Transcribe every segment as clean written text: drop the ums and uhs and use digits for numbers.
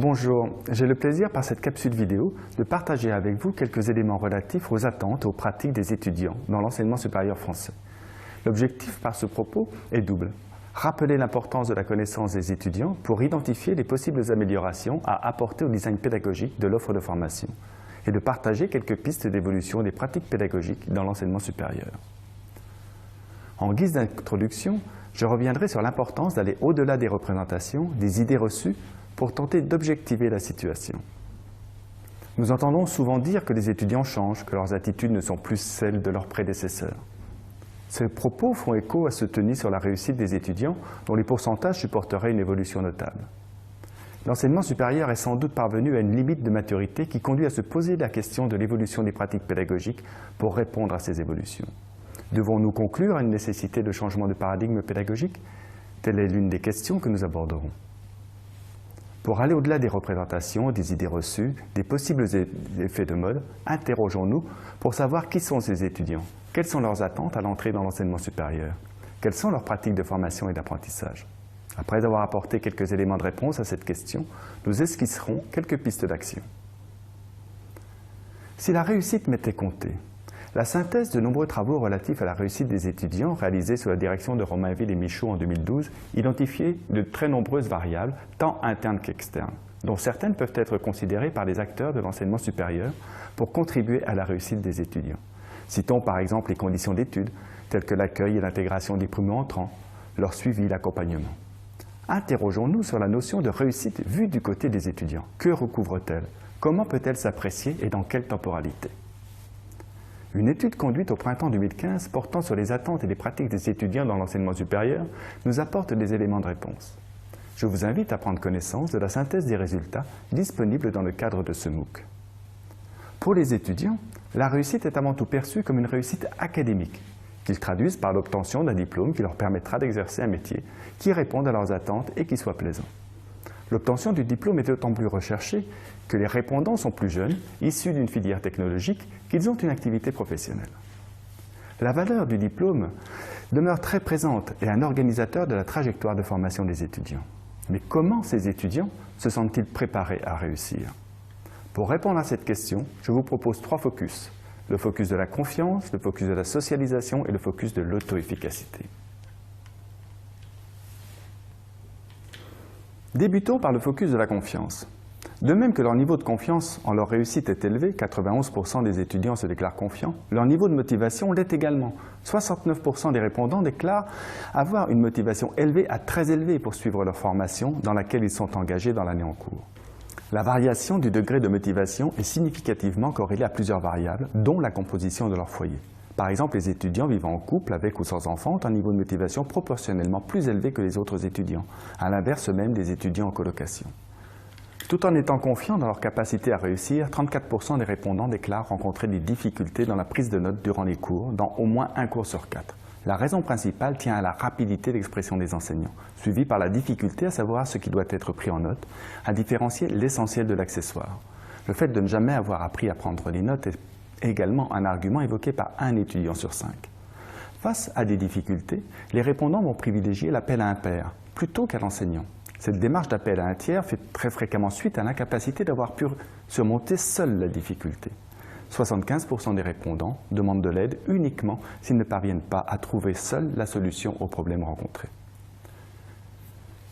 Bonjour, j'ai le plaisir par cette capsule vidéo de partager avec vous quelques éléments relatifs aux attentes et aux pratiques des étudiants dans l'enseignement supérieur français. L'objectif par ce propos est double. Rappeler l'importance de la connaissance des étudiants pour identifier les possibles améliorations à apporter au design pédagogique de l'offre de formation et de partager quelques pistes d'évolution des pratiques pédagogiques dans l'enseignement supérieur. En guise d'introduction, je reviendrai sur l'importance d'aller au-delà des représentations, des idées reçues, pour tenter d'objectiver la situation. Nous entendons souvent dire que les étudiants changent, que leurs attitudes ne sont plus celles de leurs prédécesseurs. Ces propos font écho à ce tenu sur la réussite des étudiants, dont les pourcentages supporteraient une évolution notable. L'enseignement supérieur est sans doute parvenu à une limite de maturité qui conduit à se poser la question de l'évolution des pratiques pédagogiques pour répondre à ces évolutions. Devons-nous conclure à une nécessité de changement de paradigme pédagogique? Telle est l'une des questions que nous aborderons. Pour aller au-delà des représentations, des idées reçues, des possibles effets de mode, interrogeons-nous pour savoir qui sont ces étudiants, quelles sont leurs attentes à l'entrée dans l'enseignement supérieur, quelles sont leurs pratiques de formation et d'apprentissage. Après avoir apporté quelques éléments de réponse à cette question, nous esquisserons quelques pistes d'action. Si la réussite m'était comptée, la synthèse de nombreux travaux relatifs à la réussite des étudiants réalisés sous la direction de Romainville et Michaud en 2012 identifiait de très nombreuses variables, tant internes qu'externes, dont certaines peuvent être considérées par les acteurs de l'enseignement supérieur pour contribuer à la réussite des étudiants. Citons par exemple les conditions d'études, telles que l'accueil et l'intégration des primo-entrants, leur suivi et l'accompagnement. Interrogeons-nous sur la notion de réussite vue du côté des étudiants. Que recouvre-t-elle? Comment peut-elle s'apprécier et dans quelle temporalité? Une étude conduite au printemps 2015 portant sur les attentes et les pratiques des étudiants dans l'enseignement supérieur nous apporte des éléments de réponse. Je vous invite à prendre connaissance de la synthèse des résultats disponibles dans le cadre de ce MOOC. Pour les étudiants, la réussite est avant tout perçue comme une réussite académique, qu'ils traduisent par l'obtention d'un diplôme qui leur permettra d'exercer un métier qui réponde à leurs attentes et qui soit plaisant. L'obtention du diplôme est d'autant plus recherchée que les répondants sont plus jeunes, issus d'une filière technologique, qu'ils ont une activité professionnelle. La valeur du diplôme demeure très présente et un organisateur de la trajectoire de formation des étudiants. Mais comment ces étudiants se sentent-ils préparés à réussir? Pour répondre à cette question, je vous propose 3 focus. Le focus de la confiance, le focus de la socialisation et le focus de l'auto-efficacité. Débutons par le focus de la confiance. De même que leur niveau de confiance en leur réussite est élevé, 91% des étudiants se déclarent confiants, leur niveau de motivation l'est également. 69% des répondants déclarent avoir une motivation élevée à très élevée pour suivre leur formation dans laquelle ils sont engagés dans l'année en cours. La variation du degré de motivation est significativement corrélée à plusieurs variables, dont la composition de leur foyer. Par exemple, les étudiants vivant en couple avec ou sans enfants ont un niveau de motivation proportionnellement plus élevé que les autres étudiants, à l'inverse même des étudiants en colocation. Tout en étant confiants dans leur capacité à réussir, 34% des répondants déclarent rencontrer des difficultés dans la prise de notes durant les cours, dans au moins un cours sur 4. La raison principale tient à la rapidité d'expression des enseignants, suivie par la difficulté à savoir ce qui doit être pris en note, à différencier l'essentiel de l'accessoire. Le fait de ne jamais avoir appris à prendre les notes est également un argument évoqué par un étudiant sur 5. Face à des difficultés, les répondants vont privilégier l'appel à un pair plutôt qu'à l'enseignant. Cette démarche d'appel à un tiers fait très fréquemment suite à l'incapacité d'avoir pu surmonter seule la difficulté. 75% des répondants demandent de l'aide uniquement s'ils ne parviennent pas à trouver seuls la solution aux problèmes rencontrés.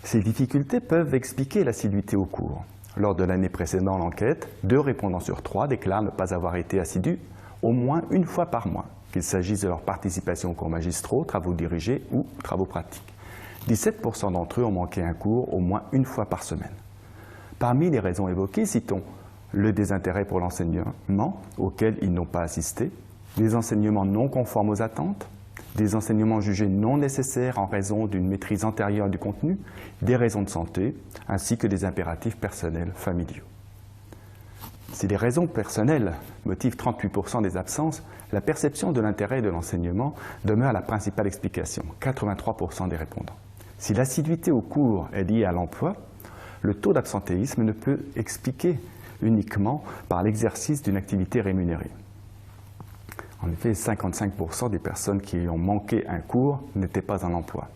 Ces difficultés peuvent expliquer l'assiduité au cours. Lors de l'année précédant l'enquête, 2 répondants sur 3 déclarent ne pas avoir été assidus au moins une fois par mois, qu'il s'agisse de leur participation aux cours magistraux, travaux dirigés ou travaux pratiques. 17% d'entre eux ont manqué un cours au moins une fois par semaine. Parmi les raisons évoquées, citons le désintérêt pour l'enseignement auquel ils n'ont pas assisté, des enseignements non conformes aux attentes, des enseignements jugés non nécessaires en raison d'une maîtrise antérieure du contenu, des raisons de santé, ainsi que des impératifs personnels familiaux. Si les raisons personnelles motivent 38% des absences, la perception de l'intérêt de l'enseignement demeure la principale explication, 83% des répondants. Si l'assiduité au cours est liée à l'emploi, le taux d'absentéisme ne peut expliquer uniquement par l'exercice d'une activité rémunérée. En effet, 55% des personnes qui ont manqué un cours n'étaient pas en emploi.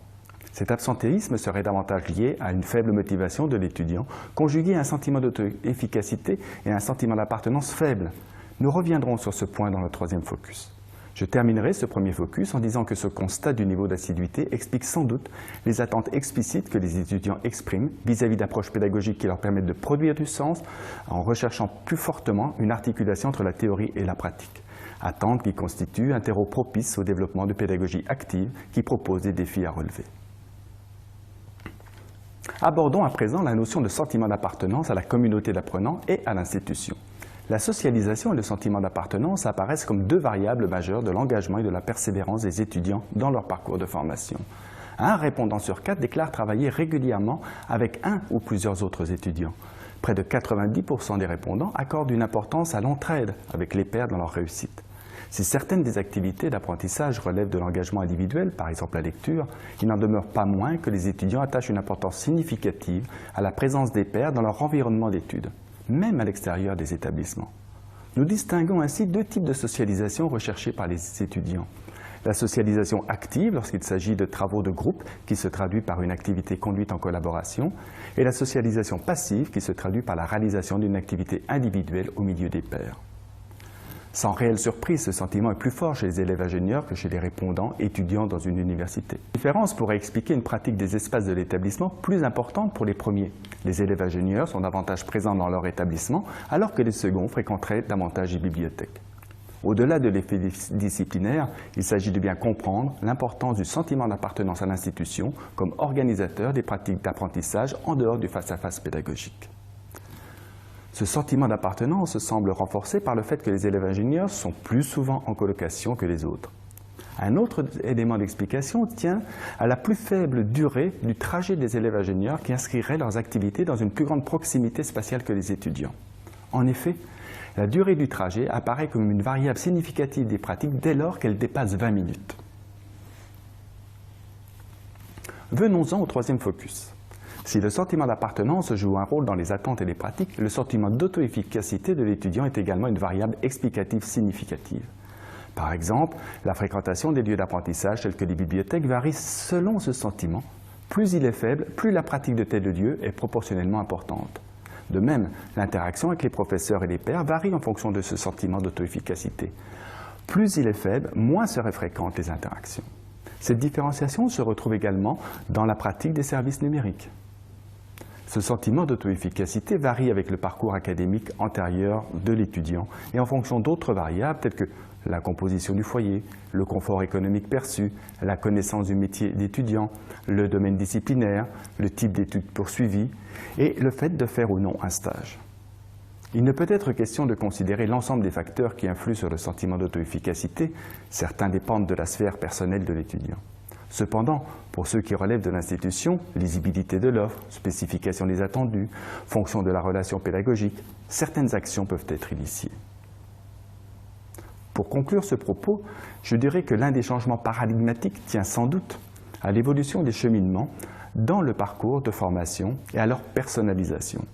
Cet absentéisme serait davantage lié à une faible motivation de l'étudiant, conjugué à un sentiment d'auto-efficacité et à un sentiment d'appartenance faible. Nous reviendrons sur ce point dans le troisième focus. Je terminerai ce premier focus en disant que ce constat du niveau d'assiduité explique sans doute les attentes explicites que les étudiants expriment vis-à-vis d'approches pédagogiques qui leur permettent de produire du sens en recherchant plus fortement une articulation entre la théorie et la pratique. Attentes qui constituent un terreau propice au développement de pédagogie active qui propose des défis à relever. Abordons à présent la notion de sentiment d'appartenance à la communauté d'apprenants et à l'institution. La socialisation et le sentiment d'appartenance apparaissent comme deux variables majeures de l'engagement et de la persévérance des étudiants dans leur parcours de formation. Un répondant sur 4 déclare travailler régulièrement avec un ou plusieurs autres étudiants. Près de 90% des répondants accordent une importance à l'entraide avec les pairs dans leur réussite. Si certaines des activités d'apprentissage relèvent de l'engagement individuel, par exemple la lecture, il n'en demeure pas moins que les étudiants attachent une importance significative à la présence des pairs dans leur environnement d'études, même à l'extérieur des établissements. Nous distinguons ainsi deux types de socialisation recherchés par les étudiants. La socialisation active, lorsqu'il s'agit de travaux de groupe, qui se traduit par une activité conduite en collaboration, et la socialisation passive, qui se traduit par la réalisation d'une activité individuelle au milieu des pairs. Sans réelle surprise, ce sentiment est plus fort chez les élèves ingénieurs que chez les répondants étudiants dans une université. Cette différence pourrait expliquer une pratique des espaces de l'établissement plus importante pour les premiers. Les élèves ingénieurs sont davantage présents dans leur établissement, alors que les seconds fréquenteraient davantage les bibliothèques. Au-delà de l'effet disciplinaire, il s'agit de bien comprendre l'importance du sentiment d'appartenance à l'institution comme organisateur des pratiques d'apprentissage en dehors du face-à-face pédagogique. Ce sentiment d'appartenance semble renforcé par le fait que les élèves ingénieurs sont plus souvent en colocation que les autres. Un autre élément d'explication tient à la plus faible durée du trajet des élèves ingénieurs qui inscriraient leurs activités dans une plus grande proximité spatiale que les étudiants. En effet, la durée du trajet apparaît comme une variable significative des pratiques dès lors qu'elle dépasse 20 minutes. Venons-en au troisième focus. Si le sentiment d'appartenance joue un rôle dans les attentes et les pratiques, le sentiment d'auto-efficacité de l'étudiant est également une variable explicative significative. Par exemple, la fréquentation des lieux d'apprentissage tels que les bibliothèques varie selon ce sentiment. Plus il est faible, plus la pratique de tel lieu est proportionnellement importante. De même, l'interaction avec les professeurs et les pairs varie en fonction de ce sentiment d'auto-efficacité. Plus il est faible, moins seraient fréquentes les interactions. Cette différenciation se retrouve également dans la pratique des services numériques. Ce sentiment d'auto-efficacité varie avec le parcours académique antérieur de l'étudiant et en fonction d'autres variables telles que la composition du foyer, le confort économique perçu, la connaissance du métier d'étudiant, le domaine disciplinaire, le type d'études poursuivies et le fait de faire ou non un stage. Il ne peut être question de considérer l'ensemble des facteurs qui influent sur le sentiment d'auto-efficacité, certains dépendent de la sphère personnelle de l'étudiant. Cependant, pour ceux qui relèvent de l'institution, lisibilité de l'offre, spécification des attendus, fonction de la relation pédagogique, certaines actions peuvent être initiées. Pour conclure ce propos, je dirais que l'un des changements paradigmatiques tient sans doute à l'évolution des cheminements dans le parcours de formation et à leur personnalisation.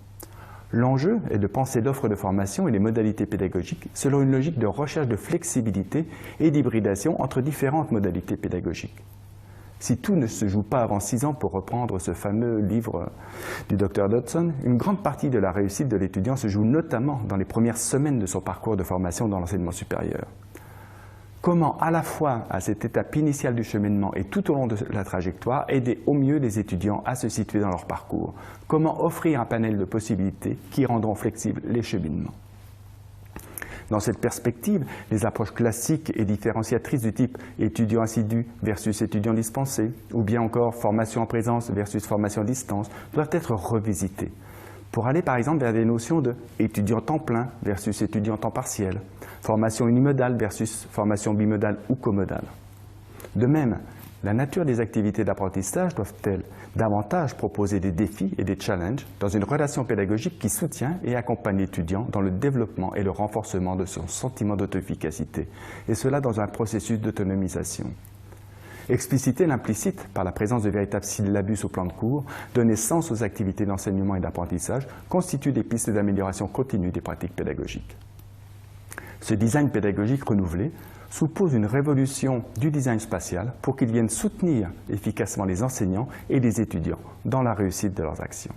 L'enjeu est de penser l'offre de formation et les modalités pédagogiques selon une logique de recherche de flexibilité et d'hybridation entre différentes modalités pédagogiques. Si tout ne se joue pas avant 6 ans, pour reprendre ce fameux livre du Dr Dodson, une grande partie de la réussite de l'étudiant se joue notamment dans les premières semaines de son parcours de formation dans l'enseignement supérieur. Comment, à la fois à cette étape initiale du cheminement et tout au long de la trajectoire, aider au mieux les étudiants à se situer dans leur parcours? Comment offrir un panel de possibilités qui rendront flexibles les cheminements? Dans cette perspective, les approches classiques et différenciatrices du type étudiant assidu versus étudiant dispensé, ou bien encore formation en présence versus formation à distance, doivent être revisitées pour aller par exemple vers des notions de étudiant temps plein versus étudiant temps partiel, formation unimodale versus formation bimodale ou comodale. De même, la nature des activités d'apprentissage doivent-elles davantage proposer des défis et des challenges dans une relation pédagogique qui soutient et accompagne l'étudiant dans le développement et le renforcement de son sentiment d'auto-efficacité, et cela dans un processus d'autonomisation. Expliciter l'implicite par la présence de véritables syllabus au plan de cours, donner sens aux activités d'enseignement et d'apprentissage constituent des pistes d'amélioration continue des pratiques pédagogiques. Ce design pédagogique renouvelé suppose une révolution du design spatial pour qu'il vienne soutenir efficacement les enseignants et les étudiants dans la réussite de leurs actions.